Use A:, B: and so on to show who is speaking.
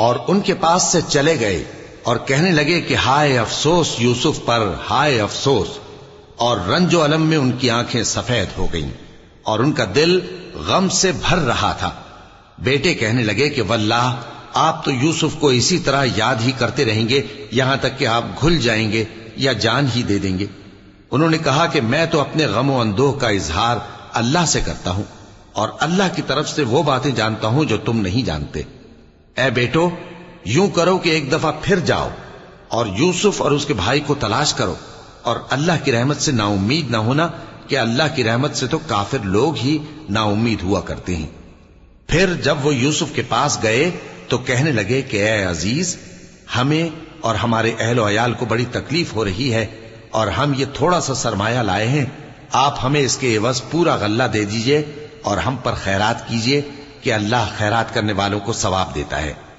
A: और उनके पास से चले गए और कहने लगे कि हाय अफसोस यूसुफ पर, हाय अफसोस। और रंजो अलम में उनकी आंखें सफेद हो गईं और उनका दिल गम से भर रहा था। बेटे कहने लगे कि वल्लाह, आप तो यूसुफ को इसी तरह याद ही करते रहेंगे यहां तक कि आप घुल जाएंगे या जान ही दे देंगे। उन्होंने कहा कि मैं तो अपने गम और अंदोह का इजहार अल्लाह से करता हूं और अल्लाह की तरफ से वो बातें जानता हूं जो तुम नहीं जानते। ए बेटो, यूं करो कि एक दफा फिर जाओ और यूसुफ और उसके भाई को तलाश करो और अल्लाह की रहमत से नाउम्मीद ना होना कि अल्लाह की रहमत से तो काफिर लोग ही नाउम्मीद हुआ करते हैं। फिर जब वो यूसुफ के पास गए तो कहने लगे कि ए अजीज, हमें और हमारे अहलो अयाल को बड़ी तकलीफ हो रही है और हम ये थोड़ा सा सरमाया लाए हैं, आप हमें इसके एवज पूरा गल्ला दे दीजिए और हम पर खैरात कीजिए कि अल्लाह खैरात करने वालों को सवाब देता है।